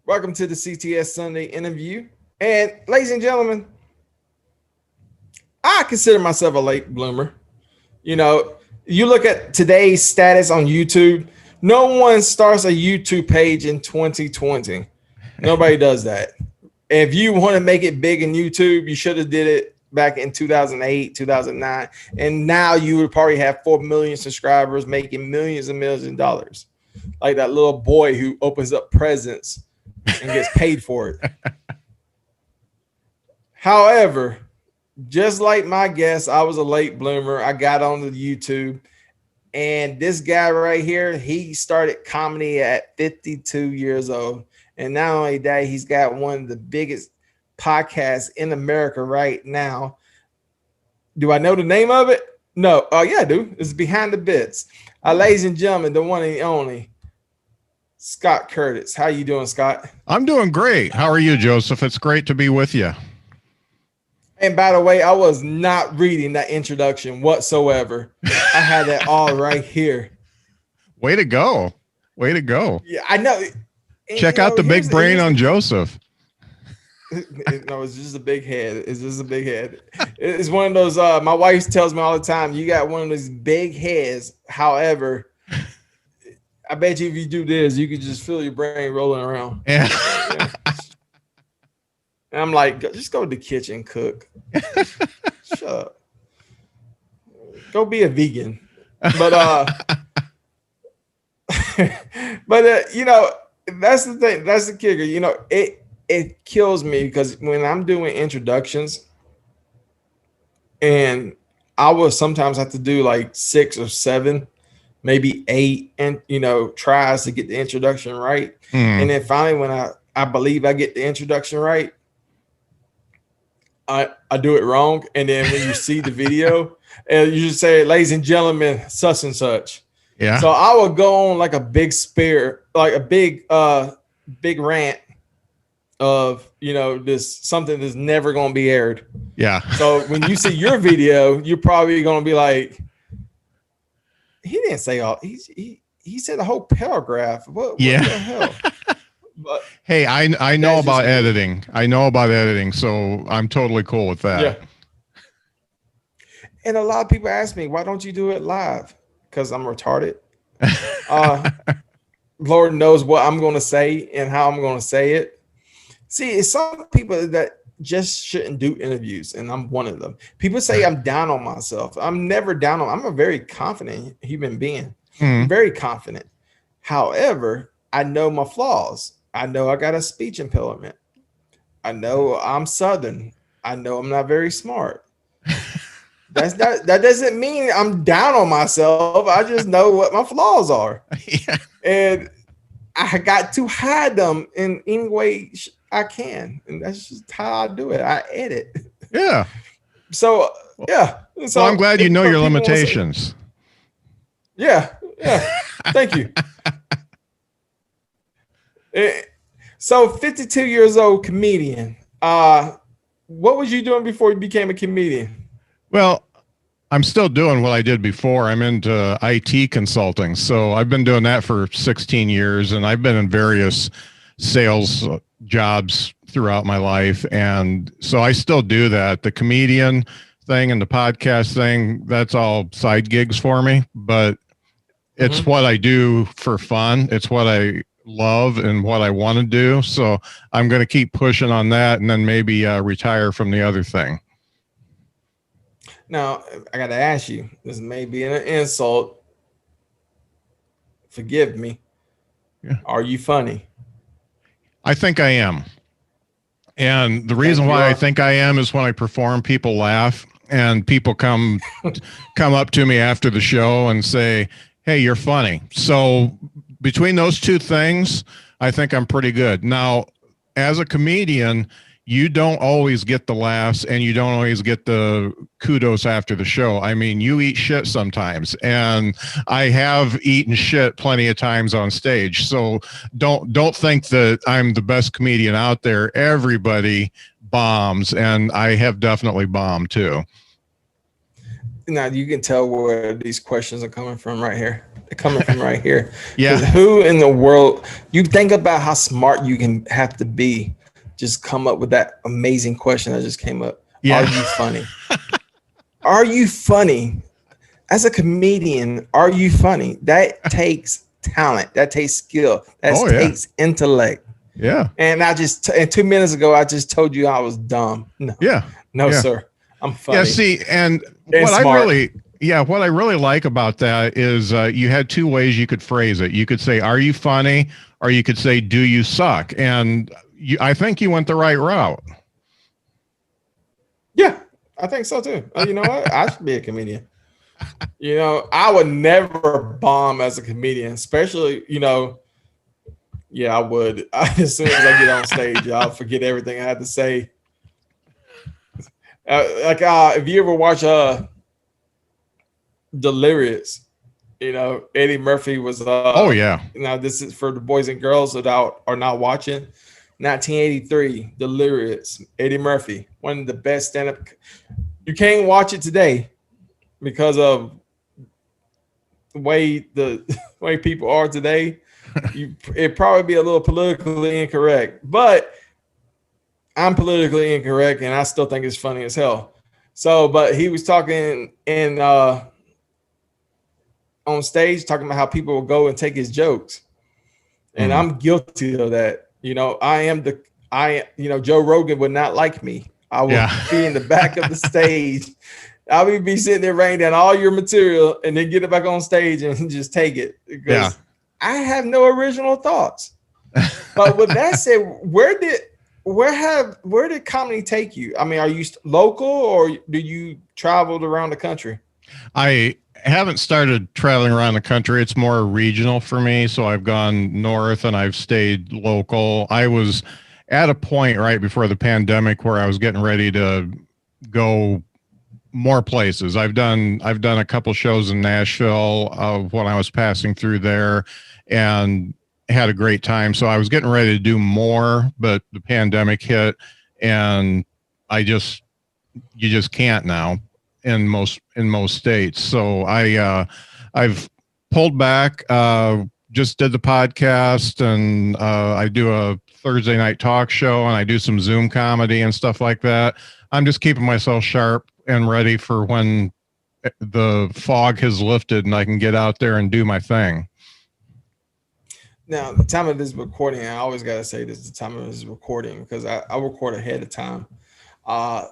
Welcome to the CTS Sunday interview. And ladies and gentlemen, I consider myself a late bloomer. You know, you look at today's status on YouTube, no one starts a YouTube page in 2020. Nobody does that. If you want to make it big in YouTube, you should have did it back in 2008, 2009. And now you would probably have 4 million subscribers making millions and millions of dollars. Like that little boy who opens up presents and gets paid for it. However, just like my guest, I was a late bloomer. I got onto YouTube, and this guy right here, he started comedy at 52 years old. And not only that, he's got one of the biggest podcasts in America right now. Do I know the name of it? No. Oh, yeah, I do. It's Behind the Bits. Ladies and gentlemen, the one and the only, Scott Curtis. How you doing, Scott? I'm doing great. How are you, Joseph? It's great to be with you. And by the way, I was not reading that introduction whatsoever. I had that all right here. Way to go. Way to go. Yeah, I know. Check out the big brain on Joseph. No, it's just a big head. It's just a big head. It's one of those, my wife tells me all the time, you got one of those big heads. However, I bet you if you do this, you can just feel your brain rolling around. Yeah. Yeah. And I'm like, just go to the kitchen, cook. Shut up. Go be a vegan. But you know, that's the thing. That's the kicker. You know, it kills me because when I'm doing introductions, and I will sometimes have to do like 6 or 7, maybe 8, and tries to get the introduction right. And then finally, when I believe I get the introduction right, I do it wrong. And then when you see the video, and you just say, ladies and gentlemen, such and such. Yeah. So I will go on like a big like a big rant of, this something that's never going to be aired. Yeah. So when you see your video, you're probably going to be like, he didn't say all, he said a whole paragraph. What the hell? But hey, I know about editing. I know about editing, so I'm totally cool with that. Yeah. And a lot of people ask me, why don't you do it live? Because I'm retarded. Lord knows what I'm going to say and how I'm going to say it. See, it's some people that just shouldn't do interviews, and I'm one of them. People say I'm down on myself. I'm never down on. I'm a very confident human being. Very confident. However, I know my flaws. I know I got a speech impediment. I know I'm Southern. I know I'm not very smart. That doesn't mean I'm down on myself. I just know what my flaws are. Yeah. And I got to hide them in any way I can. And that's just how I do it. I edit. Yeah. So, yeah. So I'm glad you know your limitations. Yeah. Thank you. So 52 years old comedian. What was you doing before you became a comedian? Well, I'm still doing what I did before. I'm into IT consulting. So I've been doing that for 16 years, and I've been in various sales jobs throughout my life. And so I still do that. The comedian thing and the podcast thing, that's all side gigs for me, but it's what I do for fun. It's what I love and what I want to do. So I'm going to keep pushing on that, and then maybe retire from the other thing. Now, I got to ask you, this may be an insult. Forgive me. Yeah. Are you funny? I think I am. And the reason why I think I am is when I perform, people laugh, and people come up to me after the show and say, hey, you're funny. So between those two things, I think I'm pretty good. Now, as a comedian, you don't always get the laughs, and you don't always get the kudos after the show. I mean, you eat shit sometimes, and I have eaten shit plenty of times on stage. So don't think that I'm the best comedian out there. Everybody bombs, and I have definitely bombed too. Now you can tell where these questions are coming from right here. They're coming from right here. Yeah. Who in the world, you think about how smart you can have to be, just come up with that amazing question that just came up. Yeah. Are you funny? Are you funny? As a comedian, are you funny? That takes talent. That takes skill. That takes intellect. Yeah. And and 2 minutes ago, I just told you I was dumb. No. Yeah. No, sir. I'm funny. Yeah. See, and what I really like about that is you had two ways you could phrase it. You could say, "Are you funny?" or you could say, "Do you suck?" And I think you went the right route. Yeah, I think so too. You know what? I should be a comedian. You know, I would never bomb as a comedian, especially, you know, yeah, I would. As soon as I get on stage, I'll forget everything I had to say. If you ever watch Delirious, you know, Eddie Murphy was oh yeah. Now this is for the boys and girls that are not watching. 1983, Delirious, Eddie Murphy, one of the best stand-up. You can't watch it today because of the way people are today. It'd probably be a little politically incorrect, but I'm politically incorrect and I still think it's funny as hell. So, but he was talking on stage, talking about how people will go and take his jokes. And I'm guilty of that. You know, Joe Rogan would not like me. I would be in the back of the stage. I would be sitting there writing down all your material and then get it back on stage and just take it because I have no original thoughts. But with that said, where did comedy take you? I mean, are you local or do you travel around the country? I haven't started traveling around the country. It's more regional for me. So I've gone north and I've stayed local. I was at a point right before the pandemic where I was getting ready to go more places. I've done a couple shows in Nashville when I was passing through there and had a great time. So I was getting ready to do more, but the pandemic hit and you just can't now in most states. So I've pulled back, just did the podcast and I do a Thursday night talk show and I do some Zoom comedy and stuff like that. I'm just keeping myself sharp and ready for when the fog has lifted and I can get out there and do my thing. Now, the time of this recording, I always got to say this, the time of this recording, because I record ahead of time.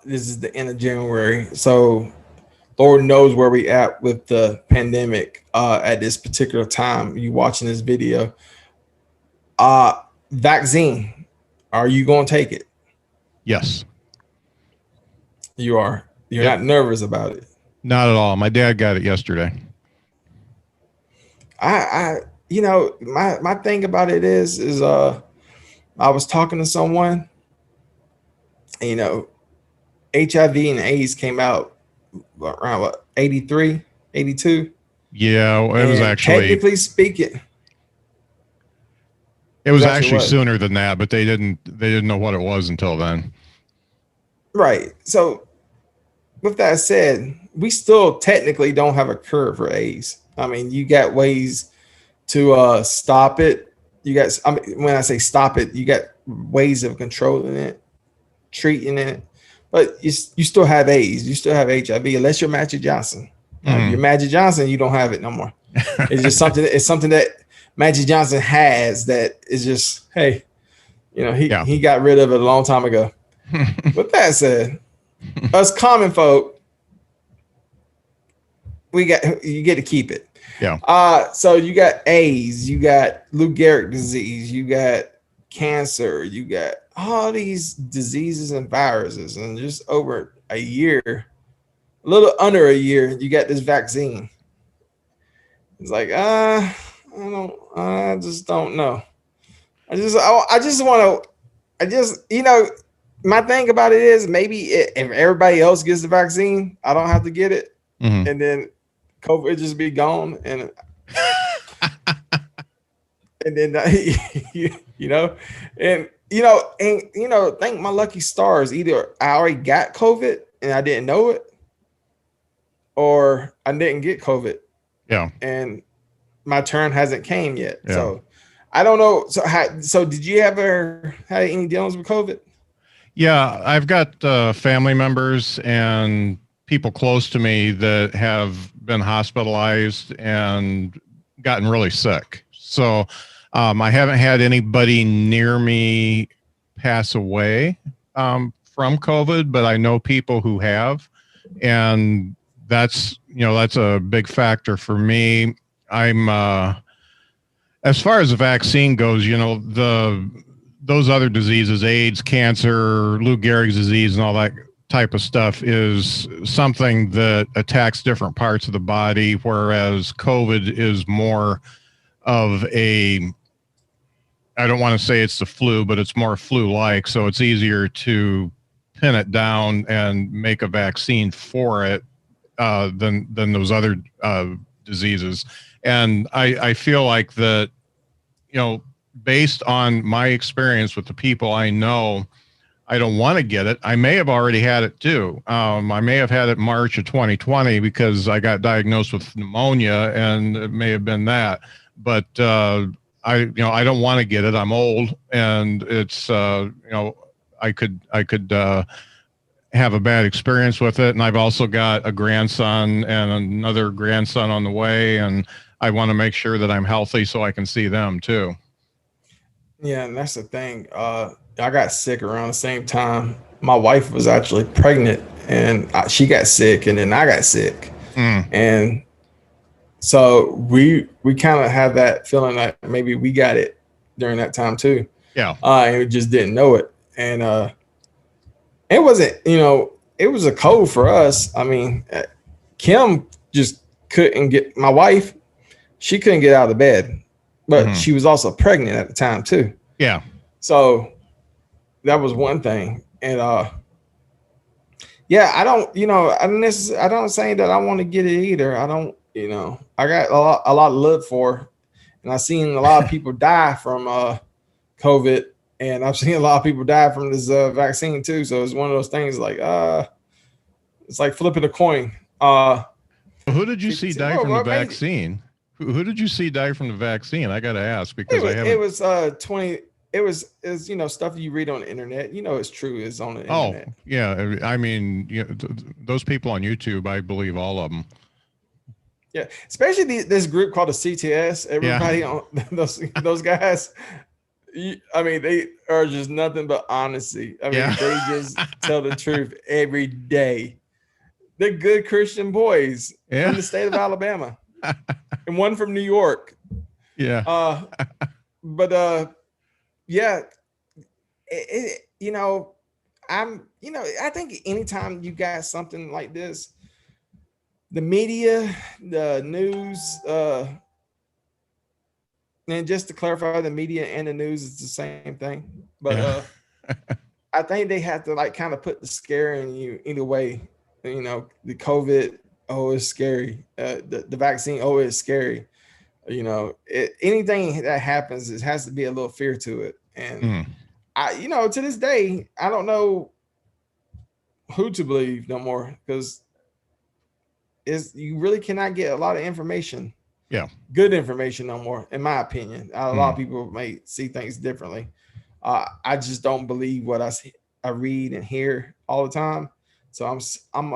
This is the end of January. So Lord knows where we at with the pandemic at this particular time. You watching this video. Vaccine, are you going to take it? Yes. You are. You're not nervous about it? Not at all. My dad got it yesterday. You know, my thing about it is I was talking to someone, you know, HIV and AIDS came out around 83, 82. Yeah, it was actually technically speaking. It was actually sooner than that, but they didn't know what it was until then. Right. So with that said, we still technically don't have a cure for AIDS. I mean, you got ways to stop it. When I say stop it, you got ways of controlling it, treating it, but you still have AIDS. You still have HIV, unless you're Magic Johnson. If you're Magic Johnson, you don't have it no more. It's just something. It's something that Magic Johnson has that is just, hey, you know, he got rid of it a long time ago. With that said, us common folk, you get to keep it. Yeah. So you got AIDS, you got Lou Gehrig disease, you got cancer, you got all these diseases and viruses, and just over a year, a little under a year, you got this vaccine. It's like, I just don't know. You know, my thing about it is maybe if everybody else gets the vaccine, I don't have to get it, and then COVID just be gone, and then thank my lucky stars. Either I already got COVID and I didn't know it, or I didn't get COVID. Yeah. And my turn hasn't came yet. Yeah. So I don't know. So did you ever have any dealings with COVID? Yeah, I've got family members and people close to me that have been hospitalized and gotten really sick. So I haven't had anybody near me pass away from COVID, but I know people who have, and that's that's a big factor for me. I'm as far as the vaccine goes, those other diseases, AIDS, cancer, Lou Gehrig's disease, and all that type of stuff is something that attacks different parts of the body, whereas COVID is more of a, I don't want to say it's the flu, but it's more flu-like, so it's easier to pin it down and make a vaccine for it than those other diseases. And I feel like that, based on my experience with the people I know, I don't want to get it. I may have already had it too. I may have had it March of 2020 because I got diagnosed with pneumonia, and it may have been that. But I don't want to get it. I'm old, and it's I could have a bad experience with it. And I've also got a grandson and another grandson on the way, and I want to make sure that I'm healthy so I can see them too. Yeah, and that's the thing. I got sick around the same time. My wife was actually pregnant, and she got sick, and then I got sick, and so we kind of had that feeling that maybe we got it during that time too. Yeah, and we just didn't know it, and it wasn't, it was a cold for us. I mean, Kim just couldn't get, my wife, she couldn't get out of bed, but she was also pregnant at the time too. Yeah. So that was one thing. And yeah, I don't, I don't say that I want to get it either. I don't, I got a lot to live for, and I've seen a lot of people die from COVID, and I've seen a lot of people die from this vaccine too. So it's one of those things like it's like flipping a coin. Who did you see die from the vaccine? Who did you see die from the vaccine? I got to ask because I haven't. It was 20. It was stuff you read on the internet. It's true. It's on the internet. Oh yeah, I mean, those people on YouTube, I believe all of them. Yeah, especially this group called the CTS. Everybody on those guys. I mean, they are just nothing but honesty. I mean, they just tell the truth every day. They're good Christian boys from the state of Alabama, and one from New York. Yeah. But yeah, I think anytime you got something like this, the media, the news, and just to clarify, the media and the news is the same thing. But I think they have to kind of put the scare in you either way. The COVID, it's scary. The vaccine, it's scary. Anything that happens, it has to be a little fear to it. And I, to this day, I don't know who to believe no more, because you really cannot get a lot of information. Yeah. Good information no more, in my opinion. A lot of people may see things differently. I just don't believe what I read and hear all the time. So I'm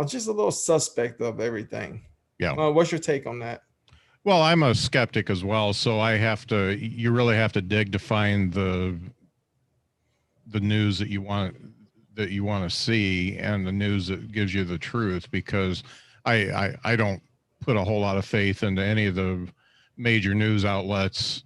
just a little suspect of everything. Yeah. What's your take on that? Well, I'm a skeptic as well, so you really have to dig to find the news that you want to see, and the news that gives you the truth, because I don't put a whole lot of faith into any of the major news outlets.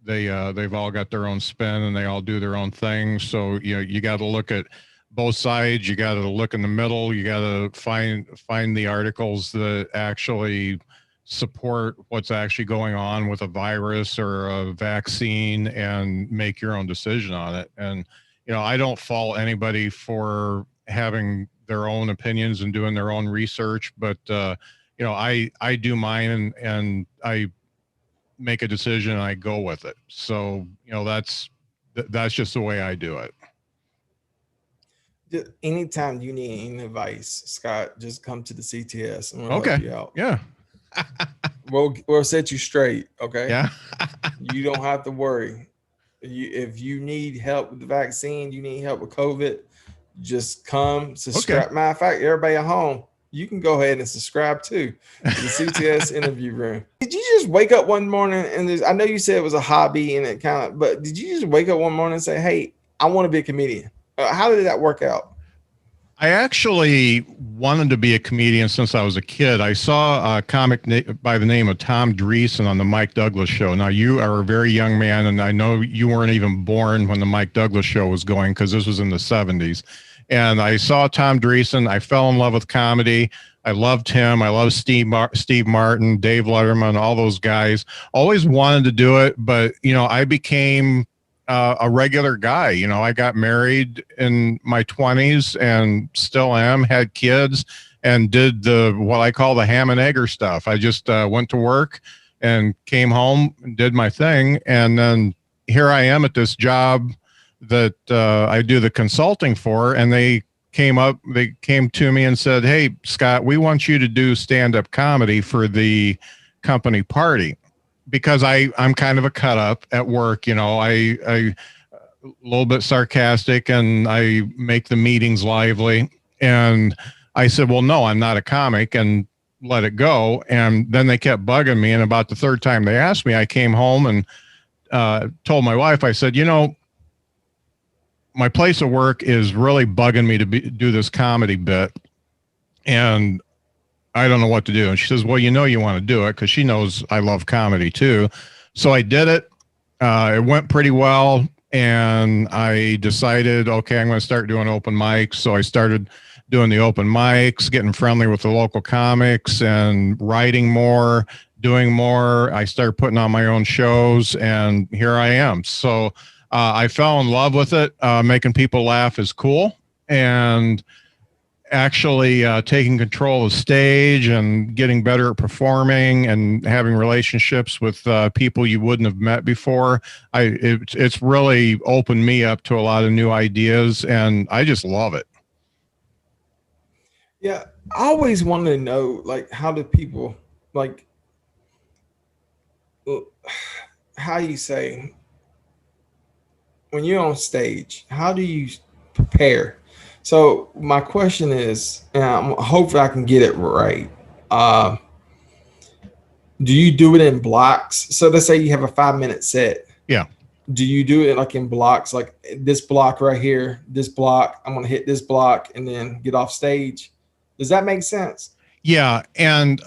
They've all got their own spin, and they all do their own thing. So you got to look at both sides. You got to look in the middle. You got to find the articles that actually support what's actually going on with a virus or a vaccine, and make your own decision on it. And I don't fault anybody for having their own opinions and doing their own research, but I do mine, and I make a decision and I go with it. So that's just the way I do it. Just anytime you need any advice, Scott, just come to the CTS and we'll help Okay. you out. Yeah. We'll set you straight. Okay. Yeah. You don't have to worry. If you need help with the vaccine, you need help with COVID, just come Okay. subscribe. Matter of fact, everybody at home, you can go ahead and subscribe too to the CTS interview room. Did you just wake up one morning and I know you said it was a hobby and it kind of, but did you just wake up one morning and say, "Hey, I want to be a comedian"? How did that work out? I actually wanted to be a comedian since I was a kid. I saw a comic by the name of Tom Dreesen on the Mike Douglas show. Now, you are a very young man, and I know you weren't even born when the Mike Douglas show was going because this was in the 70s. And I saw Tom Dreesen. I fell in love with comedy. I loved him. I loved Steve Martin, Dave Letterman, all those guys. Always wanted to do it, but, I became a regular guy. I got married in my 20s and still am, had kids, and did what I call the ham and egger stuff. I just went to work and came home and did my thing. And then here I am at this job that I do the consulting for. And they came to me and said, "Hey, Scott, we want you to do stand-up comedy for the company party." Because I'm kind of a cut up at work, I a little bit sarcastic and I make the meetings lively. And I said, "Well, no, I'm not a comic," and let it go. And then they kept bugging me. And about the third time they asked me, I came home and told my wife, I said, my place of work is really bugging me to do this comedy bit. And I don't know what to do. And she says, "Well, you want to do it," because she knows I love comedy too. So I did it. It went pretty well. And I decided, okay, I'm going to start doing open mics. So I started doing the open mics, getting friendly with the local comics and writing more, doing more. I started putting on my own shows and here I am. So I fell in love with it. Making people laugh is cool. And actually taking control of the stage and getting better at performing and having relationships with people you wouldn't have met before. It's really opened me up to a lot of new ideas and I just love it. Yeah. I always wanted to know, like, how do people, like, how you say, when you're on stage, how do you prepare? So my question is, and hopefully I can get it right. Do you do it in blocks? So let's say you have a 5-minute set. Yeah. Do you do it like in blocks, like this block right here, this block, I'm going to hit this block and then get off stage? Does that make sense? Yeah. And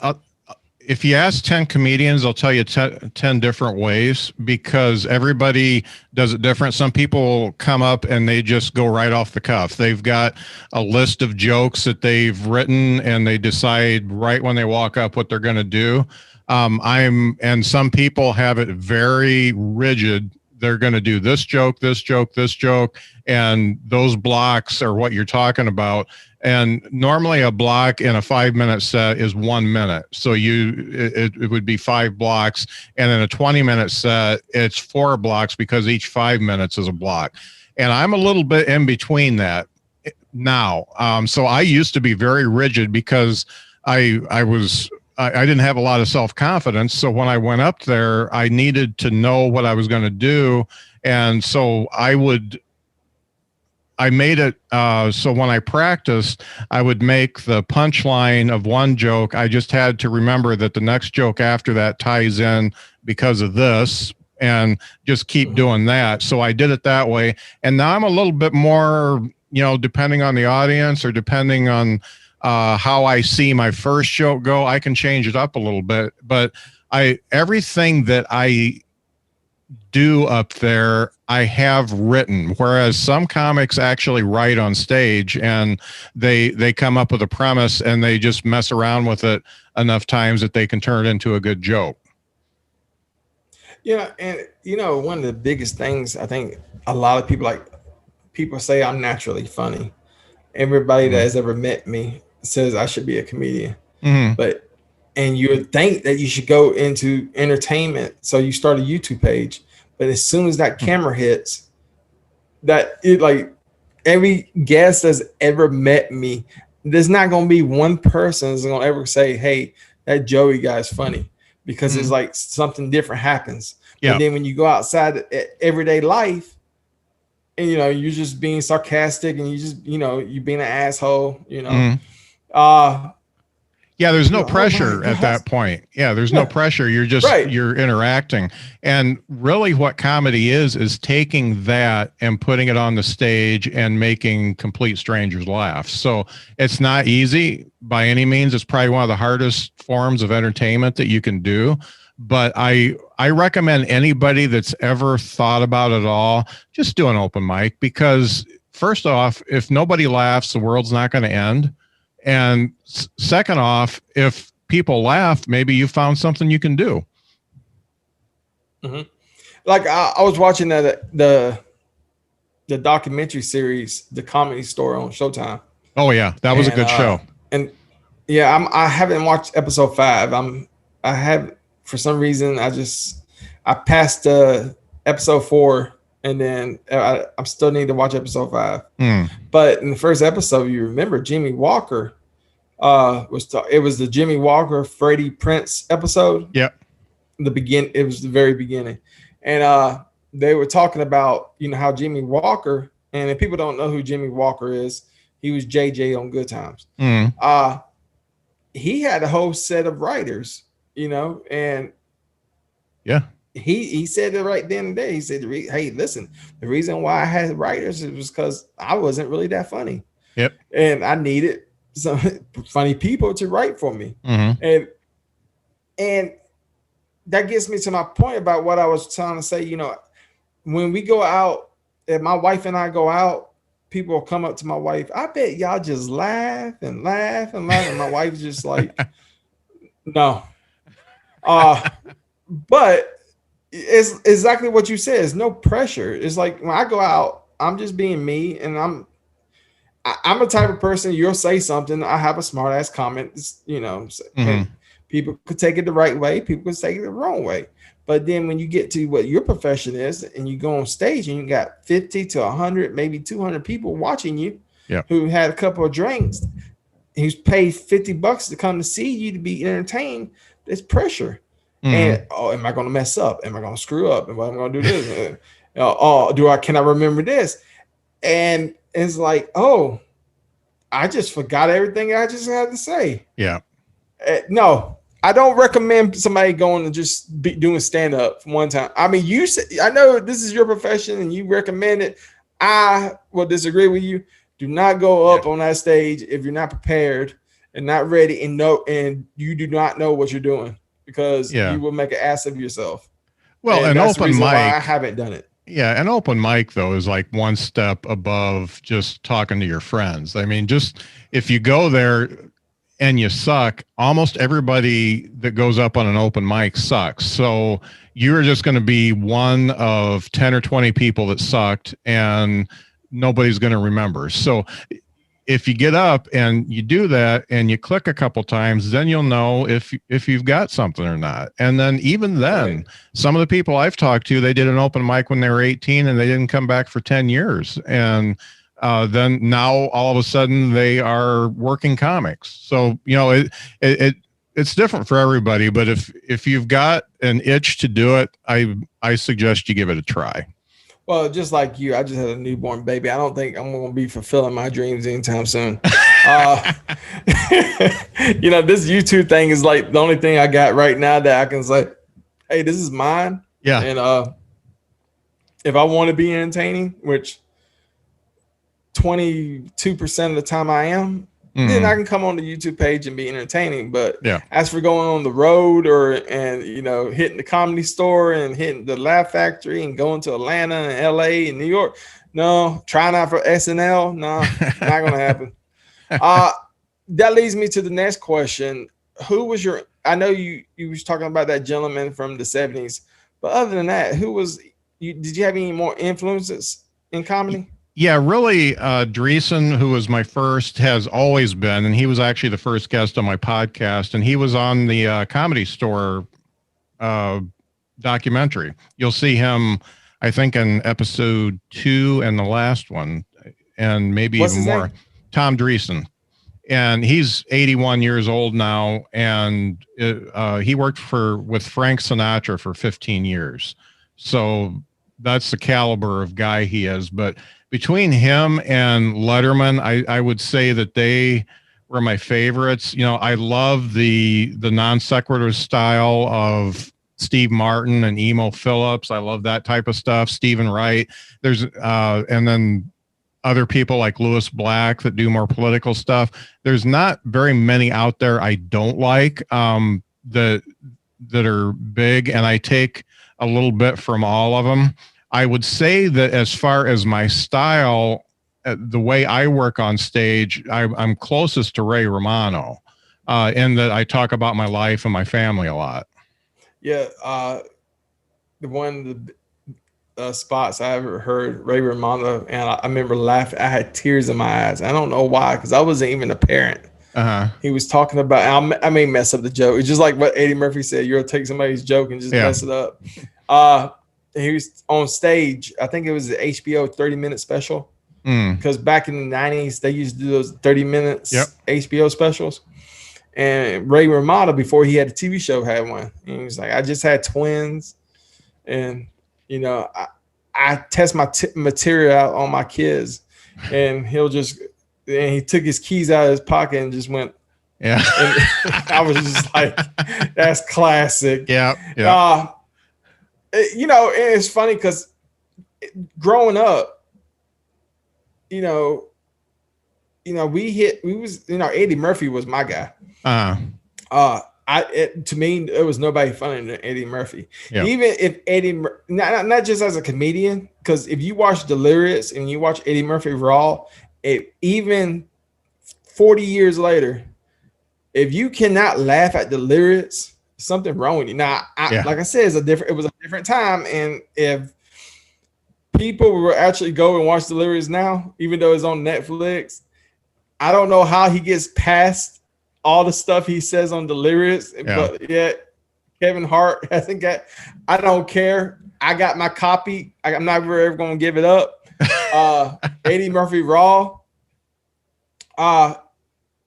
if you ask 10 comedians, they'll tell you 10 different ways because everybody does it different. Some people come up and they just go right off the cuff. They've got a list of jokes that they've written and they decide right when they walk up what they're going to do. And some people have it very rigid. They're going to do this joke, this joke, this joke, and those blocks are what you're talking about. And normally a block in a 5-minute set is 1 minute. So it would be 5 blocks. And in a 20-minute set, it's 4 blocks because each 5 minutes is a block. And I'm a little bit in between that now. So I used to be very rigid because I didn't have a lot of self-confidence. So when I went up there, I needed to know what I was going to do. And so I made it so when I practiced, I would make the punchline of one joke. I just had to remember that the next joke after that ties in because of this and just keep doing that. So I did it that way. And now I'm a little bit more, depending on the audience or depending on how I see my first joke go, I can change it up a little bit. But everything that I do up there, I have written, whereas some comics actually write on stage and they come up with a premise and they just mess around with it enough times that they can turn it into a good joke. Yeah. And, one of the biggest things I think a lot of people say I'm naturally funny. Everybody that has ever met me says I should be a comedian. And you would think that you should go into entertainment. So you start a YouTube page, but as soon as that camera hits, that it like every guest that's ever met me, there's not going to be one person that's going to ever say, hey, that Joey guy's funny, because it's like something different happens. Yeah. But then when you go outside everyday life, and you're just being sarcastic, and you being an asshole, yeah, there's no pressure at that point. Yeah, there's no pressure. You're just you're interacting. And really what comedy is taking that and putting it on the stage and making complete strangers laugh. So it's not easy by any means. It's probably one of the hardest forms of entertainment that you can do. But I recommend anybody that's ever thought about it all, just do an open mic, because first off, if nobody laughs, the world's not going to end. And second off, if people laugh, maybe you found something you can do. Mm-hmm. Like I was watching the documentary series, The Comedy Store, on Showtime. Oh yeah, that was a good show. And yeah, I haven't watched episode 5. I have, for some reason, I passed episode 4. And then I still need to watch episode 5. But in the first episode, you remember Jimmy Walker it was the Jimmy Walker Freddie Prince episode. Yep. It was the very beginning. And they were talking about, how Jimmy Walker, and if people don't know who Jimmy Walker is, he was JJ on Good Times. He had a whole set of writers, and yeah. He said it right then and there. He said, hey, listen, the reason why I had writers was because I wasn't really that funny. Yep. And I needed some funny people to write for me. And that gets me to my point about what I was trying to say. When we go out, if my wife and I go out, people will come up to my wife. I bet y'all just laugh and laugh and laugh. And my wife's just like, no. But it's exactly what you said. It's no pressure. It's like when I go out, I'm just being me, and I'm the type of person, you'll say something, I have a smart ass comment, and people could take it the right way, people could take it the wrong way. But then when you get to what your profession is, and you go on stage and you got 50 to 100, maybe 200 people watching you, who had a couple of drinks, who's paid $50 to come to see you to be entertained, there's pressure. And am I going to mess up? Am I going to screw up? Am I going to do this? Can I remember this? And it's like, I just forgot everything I just had to say. Yeah. No, I don't recommend somebody going to just be doing stand up one time. I mean, I know this is your profession and you recommend it. I will disagree with you. Do not go up on that stage if you're not prepared and not ready and you do not know what you're doing. Because you will make an ass of yourself. Well, an open mic, I haven't done it. Yeah, an open mic though is like one step above just talking to your friends. I mean, just if you go there and you suck, almost everybody that goes up on an open mic sucks. So you're just going to be one of 10 or 20 people that sucked, and nobody's going to remember. So if you get up and you do that and you click a couple times, then you'll know if you've got something or not. And then even then, some of the people I've talked to, they did an open mic when they were 18 and they didn't come back for 10 years. And then now all of a sudden they are working comics. So, it's different for everybody, but if you've got an itch to do it, I suggest you give it a try. Well, just like you, I just had a newborn baby. I don't think I'm going to be fulfilling my dreams anytime soon. This YouTube thing is like the only thing I got right now that I can say, hey, this is mine. Yeah. And if I want to be entertaining, which 22% of the time I am, then I can come on the YouTube page and be entertaining. But as for going on the road hitting the Comedy Store and hitting the Laugh Factory and going to Atlanta and LA and New York, no. Trying out for SNL, no, not going to happen. That leads me to the next question. Who was I know you was talking about that gentleman from the 70s, but other than that, did you have any more influences in comedy? Yeah, really, Dreesen, who was my first, has always been, and he was actually the first guest on my podcast, and he was on the Comedy Store documentary. You'll see him, I think, in episode 2 and the last one, and maybe What's even his more. name? Tom Dreesen. And he's 81 years old now, and he worked with Frank Sinatra for 15 years. So that's the caliber of guy he is. But between him and Letterman, I would say that they were my favorites. You know, I love the non sequitur style of Steve Martin and Emo Phillips. I love that type of stuff. Stephen Wright. There's and then other people like Lewis Black that do more political stuff. There's not very many out there I don't like that are big, and I take a little bit from all of them. I would say that as far as my style, the way I work on stage, I'm closest to Ray Romano in that I talk about my life and my family a lot. Yeah, the one of the spots I ever heard Ray Romano, and I remember laughing. I had tears in my eyes. I don't know why, because I wasn't even a parent. He was talking about, I may mess up the joke. It's just like what Eddie Murphy said, you'll take somebody's joke and just mess it up. He was on stage. I think it was the HBO 30-minute special. Because back in the 90s, they used to do those 30 minutes HBO specials. And Ray Romano, before he had a TV show, had one. And he was like, I just had twins. And, you know, I test my material out on my kids. And and he took his keys out of his pocket and just went. Yeah. And I was just like, that's classic. Yeah. You know, and it's funny because growing up, you know, Eddie Murphy was my guy. To me, it was nobody funnier than Eddie Murphy. Yeah. Even if Eddie, not just as a comedian, because if you watch Delirious and you watch Eddie Murphy Raw, even 40 years later, if you cannot laugh at Delirious, something wrong with you. Now, like I said, it was a different time, and if people will actually go and watch Delirious now, even though it's on Netflix, I don't know how he gets past all the stuff he says on Delirious, but yet Kevin Hart hasn't got. I don't care. I got my copy. I'm not ever going to give it up. Eddie Murphy Raw.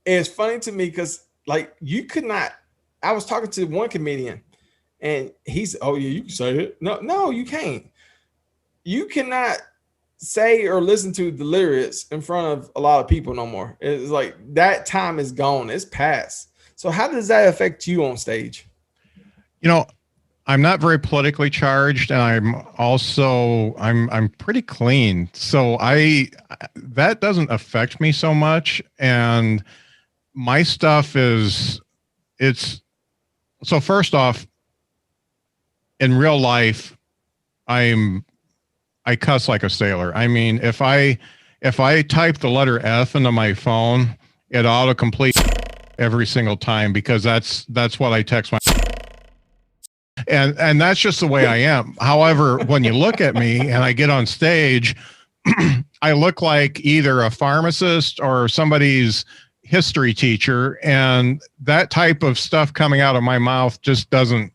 It's funny to me because like you could not. I was talking to one comedian, and he's, oh yeah, you can say it. No, you can't. You cannot say or listen to Delirious in front of a lot of people no more. It's like that time is gone. It's past. So how does that affect you on stage? You know, I'm not very politically charged, and I'm pretty clean. So that doesn't affect me so much. And my stuff so first off, in real life, I cuss like a sailor. I mean, if I type the letter F into my phone, it autocomplete every single time because that's what I text my. And that's just the way I am. However, when you look at me and I get on stage, I look like either a pharmacist or somebody's history teacher, and that type of stuff coming out of my mouth just doesn't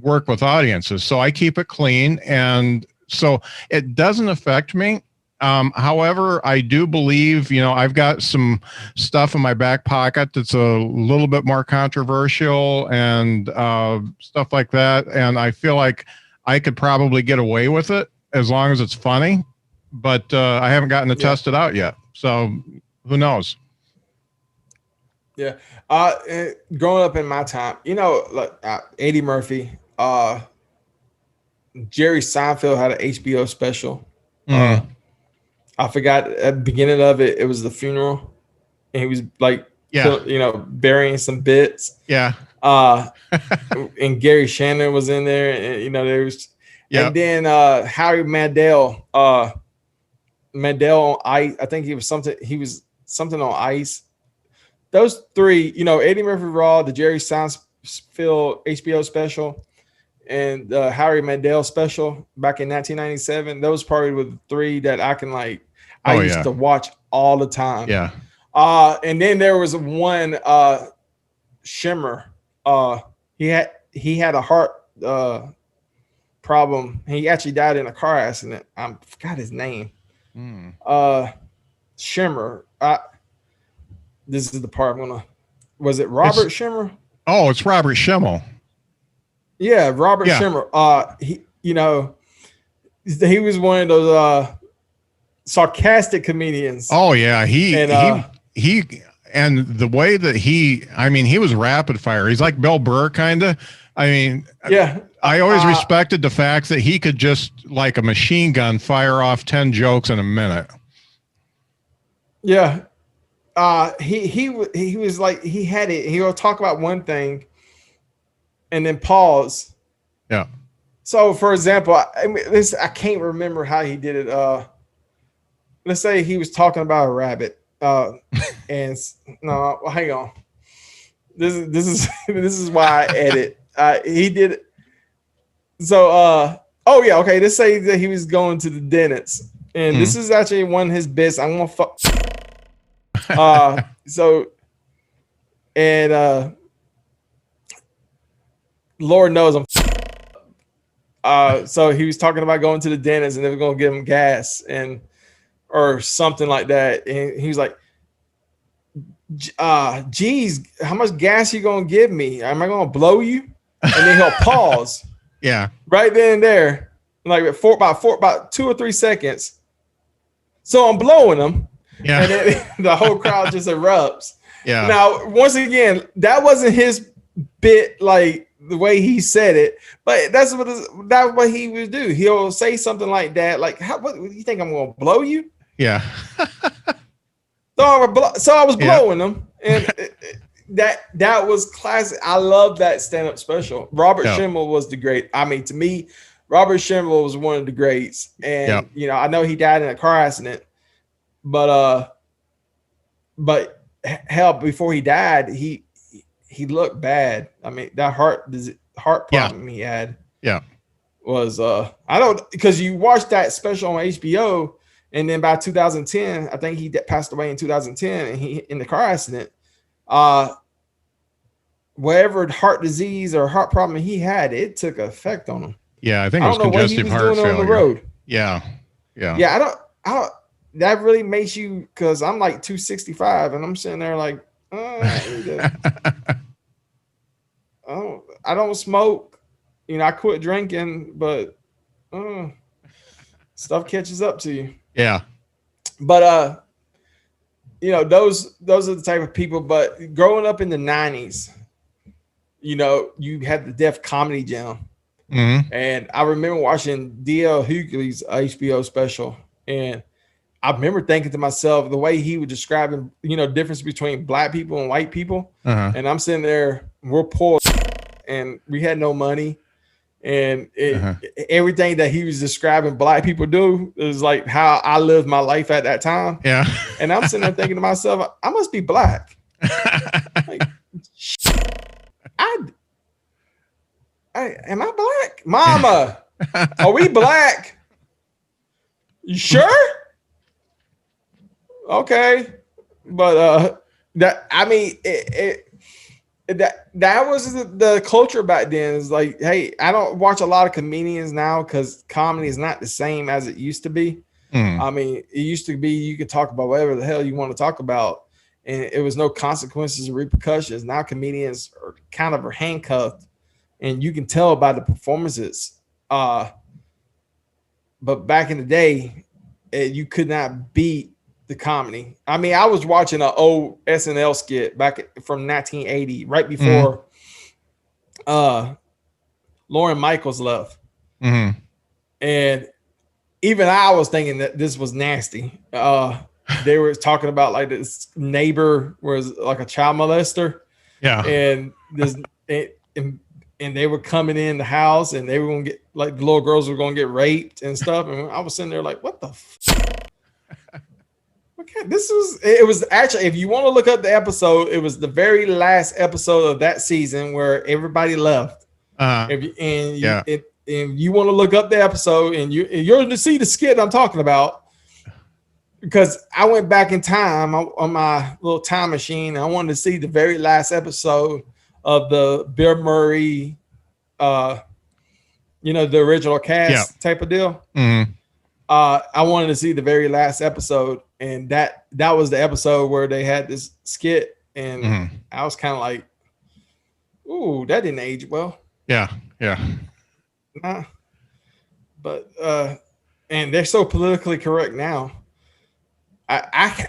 work with audiences. So I keep it clean, and so it doesn't affect me. However, I do believe, I've got some stuff in my back pocket that's a little bit more controversial and stuff like that. And I feel like I could probably get away with it as long as it's funny, but I haven't gotten to test it out yet. So who knows? Yeah. Growing up in my time, like Eddie Murphy, Jerry Seinfeld had an HBO special. I forgot at the beginning of it. It was the funeral, and he was like, burying some bits. Yeah. And Gary Shannon was in there, and there was, and then Howie Mandel on ice. I think he was something on ice. Those three, Eddie Murphy Raw, the Jerry Seinfeld HBO special, and the Howie Mandel special back in 1997. Those probably were the three that I can I used to watch all the time. Yeah. And then there was one Schimmel. He had a heart problem. He actually died in a car accident. I forgot his name. Shimmer. This is the part I'm gonna. Was it Robert Shimmer? Oh, it's Robert Schimmel. Yeah, Robert Shimmer. He was one of those sarcastic comedians. Oh yeah, he and the way that he was rapid fire. He's like Bill Burr kind of. I mean, yeah. I always respected the fact that he could just like a machine gun fire off 10 jokes in a minute. Yeah. He was like, he had it. He'll talk about one thing and then pause. Yeah. So for example, I can't remember how he did it. Let's say he was talking about a rabbit. And no, hang on. This is why I edit. He did it. So oh yeah, okay. Let's say that he was going to the dentist, and this is actually one of his bits. I'm gonna fuck. So and Lord knows I'm. So he was talking about going to the dentist, and they were gonna give him gas or something like that, and he was like, geez, how much gas you gonna give me? Am I gonna blow you? And then he'll pause. Yeah. Right then and there, like about 2 or 3 seconds. So I'm blowing him. Yeah. And then the whole crowd just erupts. Yeah. Now, once again, that wasn't his bit, like the way he said it, but that's what he would do. He'll say something like that, like, what you think I'm gonna blow you? Yeah. So I was blowing them, and that was classic. I love that stand-up special. Robert Schimmel was the great. I mean, to me, Robert Schimmel was one of the greats. And I know he died in a car accident, but hell, before he died, he looked bad. I mean, that heart problem he had. Yeah. Was I don't, because you watched that special on HBO. And then by 2010, I think he passed away in 2010, and he in the car accident. Whatever heart disease or heart problem he had, it took effect on him. Yeah, I think it was congestive heart failure. On the road. Yeah. I don't. That really makes you, because I'm like 265, and I'm sitting there like, I don't smoke. I quit drinking, but stuff catches up to you. Yeah. But those are the type of people. But growing up in the 90s, you had the Def Comedy Jam. Mm-hmm. And I remember watching D.L. Hughley's HBO special, and I remember thinking to myself, the way he was describing, difference between black people and white people. Uh-huh. And I'm sitting there, we're poor and we had no money. And everything that he was describing black people do is like how I lived my life at that time. Yeah. And I'm sitting there thinking to myself, I must be black. Like, am I black? Mama, are we black? You sure? Okay. But that was the culture back then. Is like, hey, I don't watch a lot of comedians now because comedy is not the same as it used to be. I mean, it used to be you could talk about whatever the hell you want to talk about, and it was no consequences or repercussions. Now comedians are kind of handcuffed, and you can tell by the performances. But back in the day, you could not beat the comedy. I mean, I was watching an old SNL skit back from 1980, right before Lauren Michaels left. Mm-hmm. And even I was thinking that this was nasty. They were talking about like this neighbor was like a child molester. Yeah. And and they were coming in the house, and they were going to get, like, the little girls were going to get raped and stuff. And I was sitting there like, what the it was actually, if you want to look up the episode, it was the very last episode of that season where everybody left. If you want to look up the episode, and you're to see the skit I'm talking about, because I went back in time on my little time machine. I wanted to see the very last episode of the Bill Murray, the original cast type of deal. Mm-hmm. I wanted to see the very last episode, and that was the episode where they had this skit, and I was kind of like, "Ooh, that didn't age well." Yeah, yeah. Nah. But and they're so politically correct now. I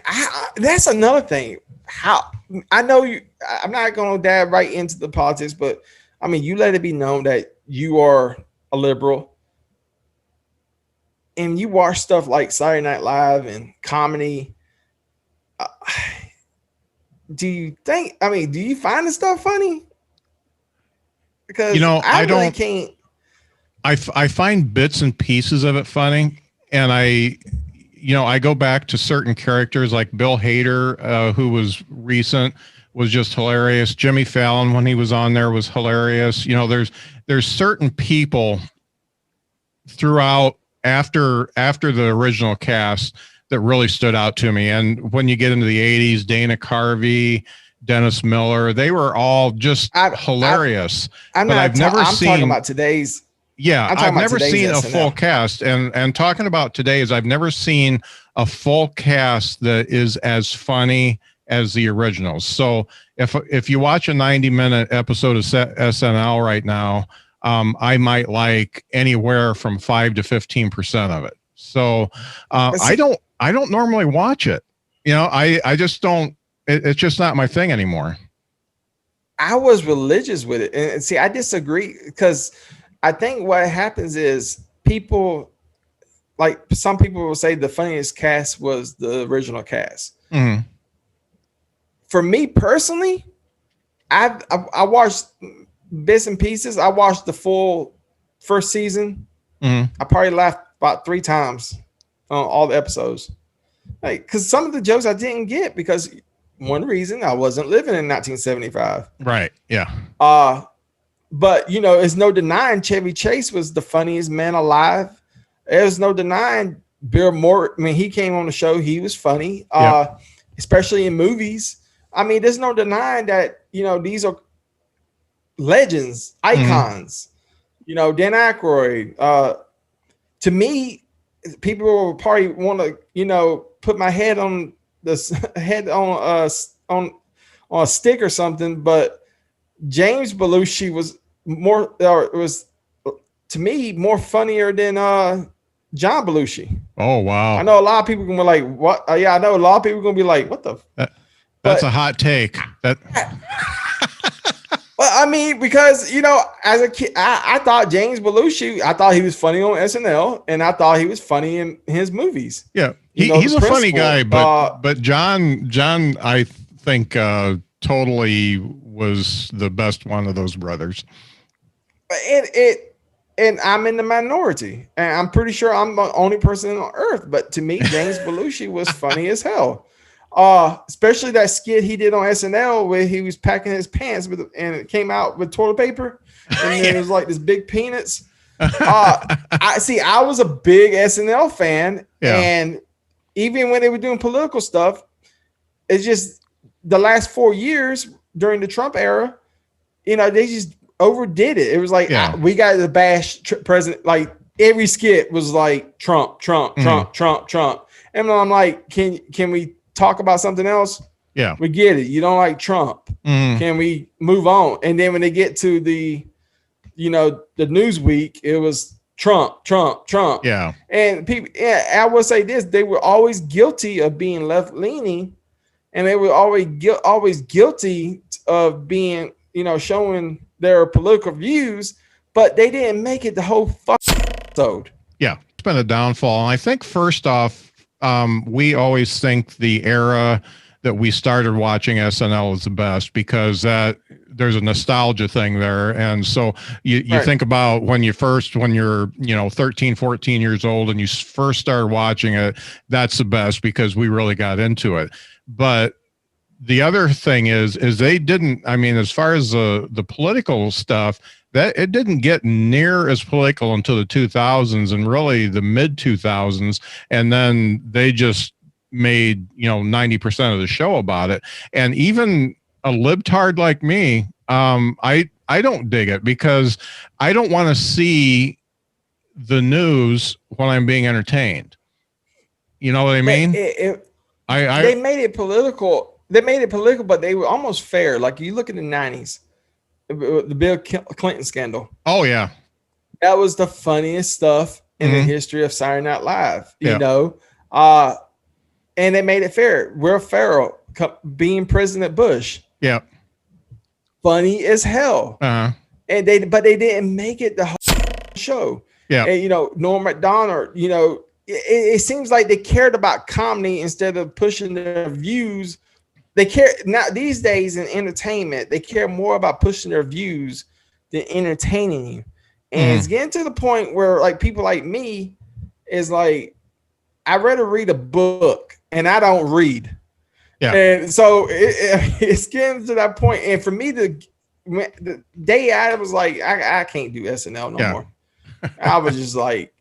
that's another thing. How I know you. I'm not going to dive right into the politics, but I mean, you let it be known that you are a liberal, and you watch stuff like Saturday Night Live and comedy. Do you think? I mean, do you find the stuff funny? Because I really don't. Can't. I find bits and pieces of it funny, and I go back to certain characters like Bill Hader, who was recent, was just hilarious. Jimmy Fallon, when he was on there, was hilarious. There's certain people throughout after the original cast that really stood out to me. And when you get into the 80s, Dana Carvey, Dennis Miller, they were all just hilarious. I'm talking about today's. Yeah, I've never seen a full cast, and talking about today's, I've never seen a full cast that is as funny as the originals. So if you watch a 90-minute episode of SNL right now, I might like anywhere from 5 to 15% of it. So I don't normally watch it. I just don't. It's just not my thing anymore. I was religious with it, and see, I disagree because I think what happens is people, like some people will say the funniest cast was the original cast. Mm-hmm. For me personally, I watched bits and pieces. I watched the full first season. Mm-hmm. I probably laughed about 3 times on all the episodes. Like, because some of the jokes I didn't get because one reason I wasn't living in 1975. Right. Yeah. But it's no denying Chevy Chase was the funniest man alive. There's no denying Bill Moore. I mean, he came on the show. He was funny, especially in movies. I mean, there's no denying that, these are legends, icons, Dan Aykroyd. To me, people will probably want to, put my head on this head on a stick or something, but James Belushi was to me more funnier than John Belushi. Oh wow! I know a lot of people gonna be like, "What?" Yeah, I know a lot of people gonna be like, "What the?" That's a hot take. That. Well, I mean, because as a kid, I thought James Belushi. I thought he was funny on SNL, and I thought he was funny in his movies. Yeah, he's a funny guy, but John, I think totally was the best one of those brothers. And I'm in the minority, and I'm pretty sure I'm the only person on earth. But to me, James Belushi was funny as hell. Especially that skit he did on SNL where he was packing his pants and it came out with toilet paper, and then it was like this big peanuts. I was a big SNL fan, and even when they were doing political stuff, it's just the last 4 years during the Trump era, they just overdid it. It was like we got to bash president. Like every skit was like Trump, and I'm like, can we talk about something else? Yeah, we get it. You don't like Trump. Can we move on? And then when they get to the Newsweek, it was Trump. Yeah. And people, I will say this: they were always guilty of being left leaning, and they were always guilty of being, showing their political views, but they didn't make it the whole episode. Yeah, it's been a downfall. And I think first off, we always think the era that we started watching SNL is the best because there's a nostalgia thing there. And so you think about when you're 13, 14 years old and you first started watching it, that's the best because we really got into it. But the other thing is they didn't, I mean, as far as the political stuff, that it didn't get near as political until the 2000s and really the mid 2000s. And then they just made, 90% of the show about it. And even a libtard like me, I don't dig it because I don't want to see the news while I'm being entertained. You know what I mean? They made it political. They made it political, but they were almost fair. Like you look at the 90s, the Bill Clinton scandal. Oh yeah. That was the funniest stuff in the history of Saturday Night Live, you know? And they made it fair. Will Ferrell being President Bush. Yeah. Funny as hell. Uh-huh. And they didn't make it the whole show. Yeah. And, you know, Norm Macdonald, you know, it seems like they cared about comedy instead of pushing their views. They care now these days in entertainment, they care more about pushing their views than entertaining you. And it's getting to the point where like people like me is like, I'd rather read a book and I don't read. Yeah. And so it's getting to that point. And for me, the day I was like, I can't do SNL no more. I was just like,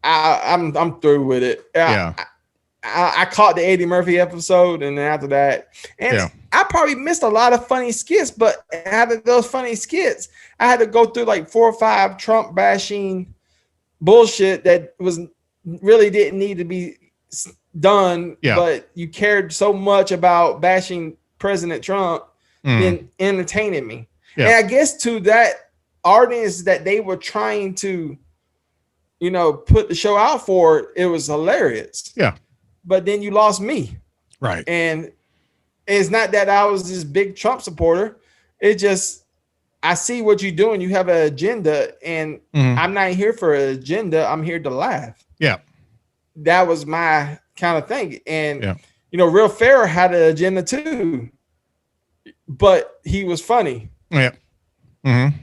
I'm through with it. I caught the Eddie Murphy episode, and then after that, and I probably missed a lot of funny skits. But out of those funny skits, I had to go through like 4 or 5 Trump bashing bullshit that was really didn't need to be done. But you cared so much about bashing President Trump than entertaining me. And I guess to that audience that they were trying to, you know, put the show out for, it was hilarious. Yeah. But then you lost me. Right. And it's not that I was this big Trump supporter. It just, I see what you're doing. You have an agenda, and I'm not here for an agenda. I'm here to laugh. Yeah. That was my kind of thing. And, you know, Will Ferrell had an agenda too, but he was funny. Yeah. Mm-hmm.